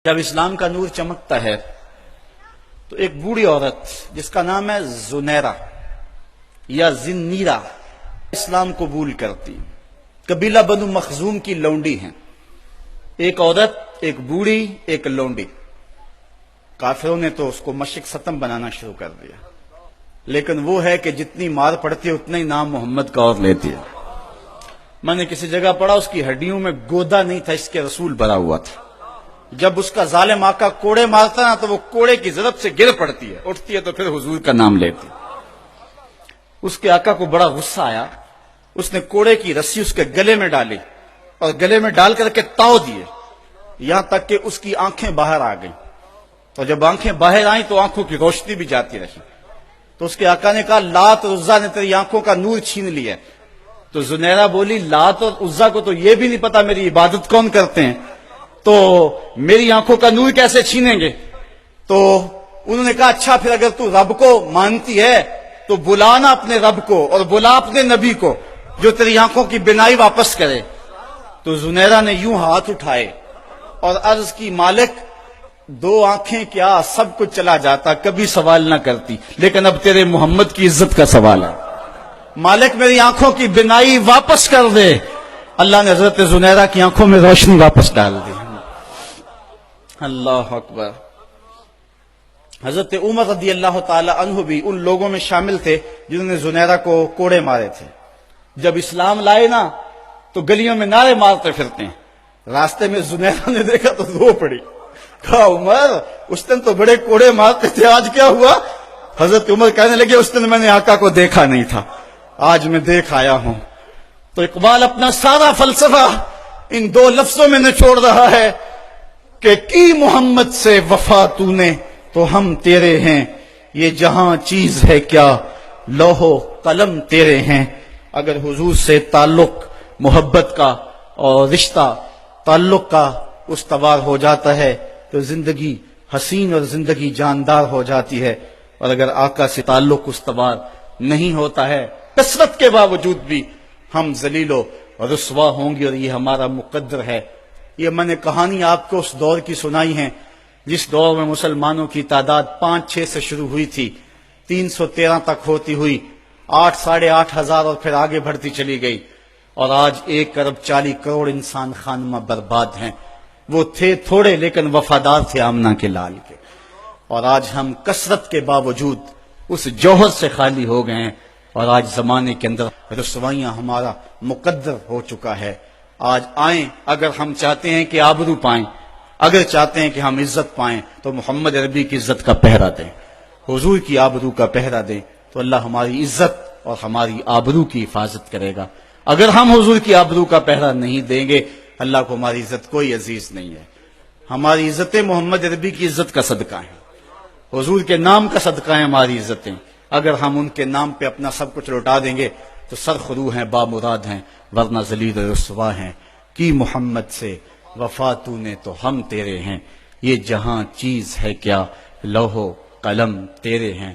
جب اسلام کا نور چمکتا ہے تو ایک بوڑھی عورت جس کا نام ہے زنیرہ یا زنیرہ اسلام قبول کرتی. قبیلہ بنو مخزوم کی لونڈی ہیں. ایک عورت، ایک بوڑھی، ایک لونڈی. کافروں نے تو اس کو مشرق ستم بنانا شروع کر دیا، لیکن وہ ہے کہ جتنی مار پڑتی ہے اتنا ہی نام محمد کا اور لیتی ہے. میں نے کسی جگہ پڑھا اس کی ہڈیوں میں گودا نہیں تھا، اس کے رسول بھرا ہوا تھا. جب اس کا ظالم آقا کوڑے مارتا نا تو وہ کوڑے کی ضرب سے گر پڑتی ہے، اٹھتی ہے تو پھر حضور کا نام لیتی. اس کے آقا کو بڑا غصہ آیا، اس نے کوڑے کی رسی اس کے گلے میں ڈالی اور گلے میں ڈال کر کے تاؤ دیے، یہاں تک کہ اس کی آنکھیں باہر آ گئیں. تو جب آنکھیں باہر آئیں تو آنکھوں کی روشنی بھی جاتی رہی. تو اس کے آقا نے کہا لات اور عزا نے تیری آنکھوں کا نور چھین لیا. تو زنیرہ بولی لات اور عزا کو تو یہ بھی نہیں پتا میری عبادت کون کرتے ہیں، تو میری آنکھوں کا نور کیسے چھینیں گے؟ تو انہوں نے کہا اچھا پھر اگر تو رب کو مانتی ہے تو بلانا اپنے رب کو اور بلا اپنے نبی کو جو تیری آنکھوں کی بینائی واپس کرے. تو زنیرہ نے یوں ہاتھ اٹھائے اور عرض کی مالک دو آنکھیں کیا سب کچھ چلا جاتا، کبھی سوال نہ کرتی، لیکن اب تیرے محمد کی عزت کا سوال ہے. مالک میری آنکھوں کی بینائی واپس کر دے. اللہ نے حضرت زنیرہ کی آنکھوں میں روشنی واپس ڈال دی. اللہ اکبر. حضرت عمر رضی اللہ تعالی عنہ بھی ان لوگوں میں شامل تھے جنہوں نے زنیرہ کو کوڑے مارے تھے. جب اسلام لائے نا تو گلیوں میں نعرے مارتے پھرتے ہیں. راستے میں زنیرہ نے دیکھا تو رو پڑی، کہا عمر اس دن تو بڑے کوڑے مارتے تھے، آج کیا ہوا؟ حضرت عمر کہنے لگے اس دن میں نے آقا کو دیکھا نہیں تھا، آج میں دیکھ آیا ہوں. تو اقبال اپنا سارا فلسفہ ان دو لفظوں میں نچوڑ رہا ہے کہ کی محمد سے وفا تو نے تو ہم تیرے ہیں، یہ جہاں چیز ہے کیا لوح و قلم تیرے ہیں. اگر حضور سے تعلق محبت کا اور رشتہ تعلق کا استوار ہو جاتا ہے تو زندگی حسین اور زندگی جاندار ہو جاتی ہے، اور اگر آقا سے تعلق استوار نہیں ہوتا ہے کثرت کے باوجود بھی ہم ذلیل و رسوا ہوں گے، اور یہ ہمارا مقدر ہے. یہ میں نے کہانی آپ کو اس دور کی سنائی ہے جس دور میں مسلمانوں کی تعداد 5-6 سے شروع ہوئی تھی، 313 تک ہوتی ہوئی 8 ساڑھے 8 ہزار اور پھر آگے بڑھتی چلی گئی، اور آج 1 ارب 40 کروڑ انسان خانمہ برباد ہیں. وہ تھے تھوڑے لیکن وفادار تھے آمنہ کے لال کے، اور آج ہم کثرت کے باوجود اس جوہر سے خالی ہو گئے ہیں، اور آج زمانے کے اندر رسوائیاں ہمارا مقدر ہو چکا ہے. آج آئیں اگر ہم چاہتے ہیں کہ آبرو پائیں، اگر چاہتے ہیں کہ ہم عزت پائیں تو محمد عربی کی عزت کا پہرا دیں، حضور کی آبرو کا پہرا دیں، تو اللہ ہماری عزت اور ہماری آبرو کی حفاظت کرے گا. اگر ہم حضور کی آبرو کا پہرا نہیں دیں گے اللہ کو ہماری عزت کوئی عزیز نہیں ہے. ہماری عزتیں محمد عربی کی عزت کا صدقہ ہیں، حضور کے نام کا صدقہ ہیں ہماری عزتیں. اگر ہم ان کے نام پہ اپنا سب کچھ لوٹا دیں گے تو سرخرو ہیں، بامراد ہیں، ورنہ ذلیل رسوا ہیں. کی محمد سے وفا تو نے تو ہم تیرے ہیں، یہ جہاں چیز ہے کیا لوح و قلم تیرے ہیں.